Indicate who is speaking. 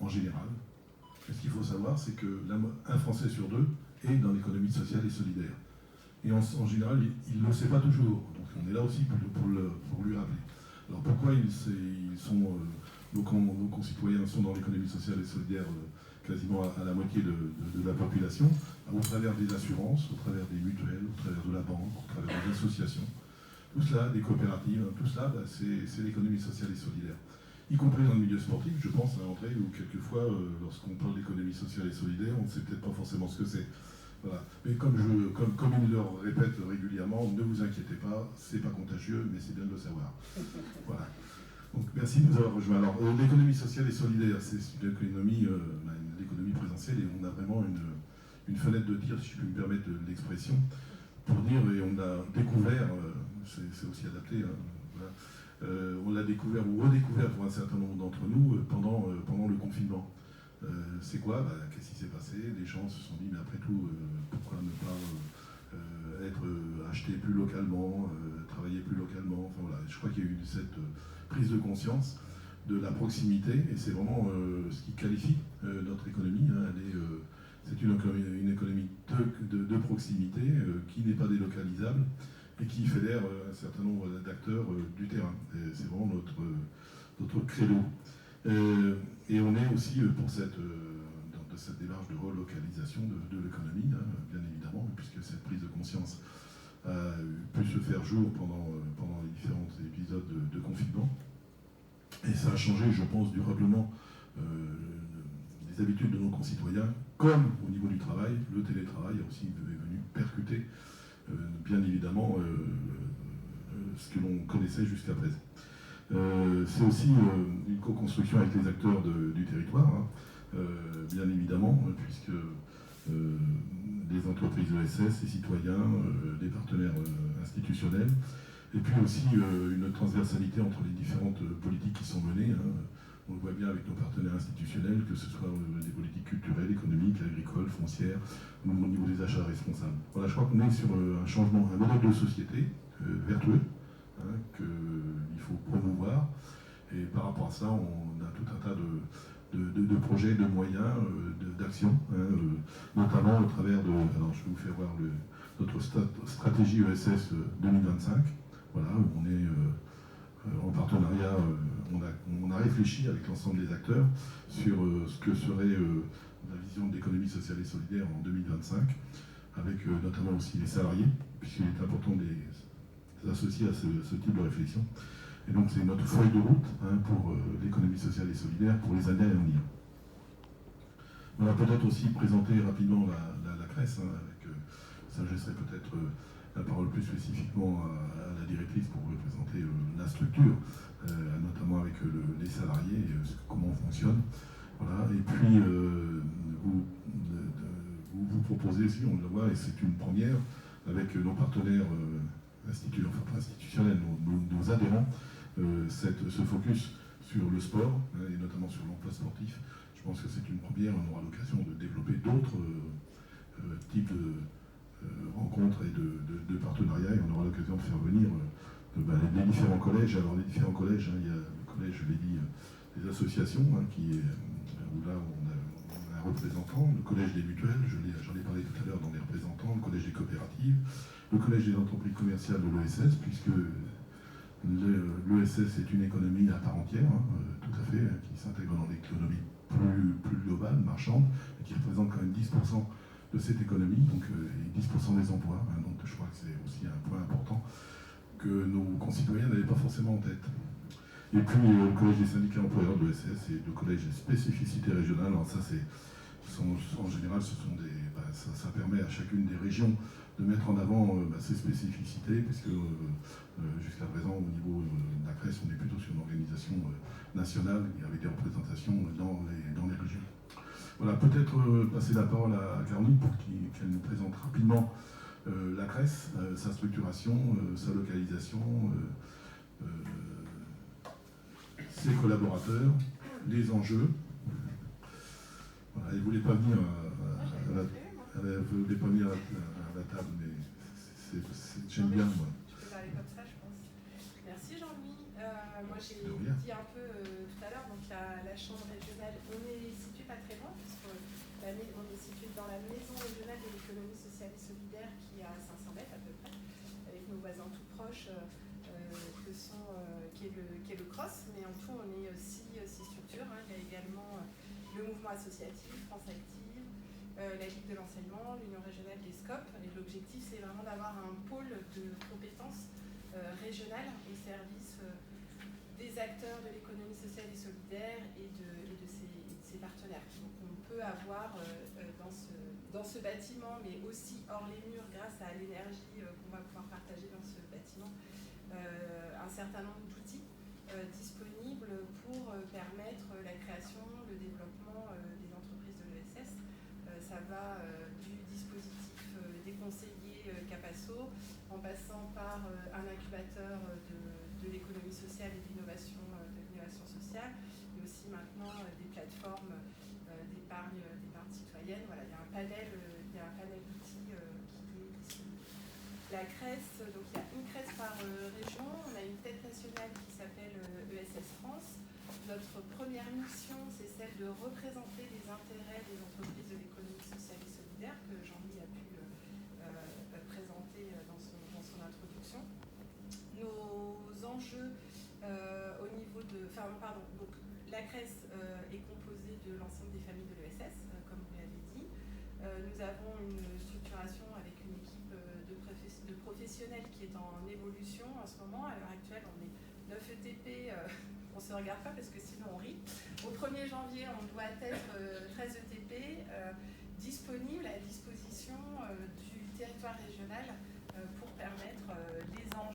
Speaker 1: en général. Et ce qu'il faut savoir, c'est qu'un Français sur deux est dans l'économie sociale et solidaire. Et en général, il ne le sait pas toujours. Donc on est là aussi pour lui rappeler. Alors pourquoi nos concitoyens sont dans l'économie sociale et solidaire quasiment à la moitié de la population, au travers des assurances, au travers des mutuelles, au travers de la banque, au travers des associations. Tout cela, des coopératives, tout cela, c'est l'économie sociale et solidaire. Y compris dans le milieu sportif, je pense à André, où quelquefois, lorsqu'on parle d'économie sociale et solidaire, on ne sait peut-être pas forcément ce que c'est. Voilà. Mais comme il le répète régulièrement, ne vous inquiétez pas, c'est pas contagieux, mais c'est bien de le savoir. Voilà. Donc merci de nous avoir rejoints. Alors, l'économie sociale et solidaire, c'est l'économie présentielle, et on a vraiment une fenêtre de tir, si je peux me permettre l'expression, pour dire, et on a découvert, c'est aussi adapté, hein, voilà, on l'a découvert ou redécouvert pour un certain nombre d'entre nous pendant le confinement. C'est quoi? Qu'est-ce qui s'est passé? Les gens se sont dit, mais après tout, pourquoi ne pas acheter plus localement, travailler plus localement? Enfin, voilà. Je crois qu'il y a eu cette prise de conscience de la proximité, et c'est vraiment ce qui qualifie notre économie. Hein. C'est une économie de proximité qui n'est pas délocalisable et qui fédère un certain nombre d'acteurs du terrain. C'est vraiment notre credo. Et on est aussi dans cette démarche de relocalisation de l'économie, hein, bien évidemment, puisque cette prise de conscience a pu se faire jour pendant les différents épisodes de confinement. Et ça a changé, je pense, durablement les habitudes de nos concitoyens, comme au niveau du travail. Le télétravail est venu percuter, bien évidemment, ce que l'on connaissait jusqu'à présent. C'est aussi une co-construction avec les acteurs du territoire, hein, bien évidemment, puisque les entreprises ESS, les citoyens, les partenaires institutionnels, et puis aussi une transversalité entre les différentes politiques qui sont menées. Hein. On le voit bien avec nos partenaires institutionnels, que ce soit des politiques culturelles, économiques, agricoles, foncières, ou au niveau des achats responsables. Voilà, je crois qu'on est sur un changement, un modèle de société vertueux, hein, qu'il faut promouvoir. Et par rapport à ça, on a tout un tas de projets, de moyens, d'actions, hein, notamment au travers de... Alors, je vais vous faire voir notre stratégie ESS 2025. Voilà, où on est en partenariat, on a réfléchi avec l'ensemble des acteurs sur ce que serait la vision de l'économie sociale et solidaire en 2025, avec notamment aussi les salariés, puisqu'il est important de les associer à ce type de réflexion. Et donc c'est notre feuille de route, hein, pour l'économie sociale et solidaire pour les années à venir. On va peut-être aussi présenter rapidement la CRES, hein, avec ça je laisserai peut-être la parole plus spécifiquement à la directrice pour vous présenter la structure, notamment avec les salariés, comment on fonctionne. Voilà. Et puis vous proposez aussi, on le voit, et c'est une première, avec nos partenaires institutionnels, nos adhérents, ce focus sur le sport, hein, et notamment sur l'emploi sportif. Je pense que c'est une première, on aura l'occasion de développer d'autres types de rencontres et de partenariats, et on aura l'occasion de faire venir les différents collèges. Alors les différents collèges, hein, il y a le collège, je l'ai dit, des associations, hein, où là on a un représentant, le collège des mutuelles, j'en ai parlé tout à l'heure dans les représentants, le collège des coopératives, le collège des entreprises commerciales de l'ESS, puisque l'ESS est une économie à part entière, hein, tout à fait, qui s'intègre dans l'économie plus globale, marchande, et qui représente quand même 10% de cette économie, donc 10% des emplois. Hein, donc je crois que c'est aussi un point important que nos concitoyens n'avaient pas forcément en tête. Et puis le collège des syndicats employeurs de l'ESS et le collège des spécificités régionales. Alors ça, en général, ça permet à chacune des régions de mettre en avant ses spécificités, puisque jusqu'à présent, au niveau de la CRES, on est plutôt sur une organisation nationale avec des représentations dans les régions. Voilà, peut-être passer la parole à Caroline pour qu'elle nous présente rapidement la CRES, sa structuration, sa localisation, ses collaborateurs, les enjeux. Voilà, elle ne voulait pas venir à la table, mais j'aime bien, moi.
Speaker 2: Je peux parler comme ça, je pense. Merci Jean-Louis. Moi j'ai dit un peu tout à l'heure, donc la chambre régionale, on est ici on est situé dans la maison régionale de l'économie sociale et solidaire qui est à 500 mètres à peu près, avec nos voisins tout proches qui est le CROSS, mais en tout on est six structures. Il y a également le mouvement associatif, France Active, la Ligue de l'enseignement, l'Union régionale des SCOP, et l'objectif c'est vraiment d'avoir un pôle de compétences régionales au service des acteurs de l'économie sociale et solidaire et de ses partenaires. Donc on peut avoir dans ce bâtiment, mais aussi hors les murs, grâce à l'énergie qu'on va pouvoir partager dans ce bâtiment, un certain nombre d'outils disponibles pour permettre la création, le développement des entreprises de l'ESS. Ça va du dispositif des conseillers Capasso, en passant par un incubateur de l'économie sociale et de l'innovation sociale, mais aussi maintenant des plateformes d'épargne citoyenne. Voilà, il y a un panel d'outils qui est disponible. La CRES, donc il y a une CRES par région. On a une tête nationale qui s'appelle ESS France. Notre première mission, c'est celle de représenter les intérêts des entreprises de l'économie sociale et solidaire, que Jean-Louis a pu présenter dans son introduction. Nos enjeux au niveau de... donc la CRES est composée de l'ensemble des familles de l'ESS, comme vous l'avez dit. Nous avons une structuration avec une équipe de professionnels qui est en évolution en ce moment. À l'heure actuelle, on est 9 ETP, on ne se regarde pas parce que sinon on rit. Au 1er janvier, on doit être 13 ETP disponibles à disposition du territoire régional pour permettre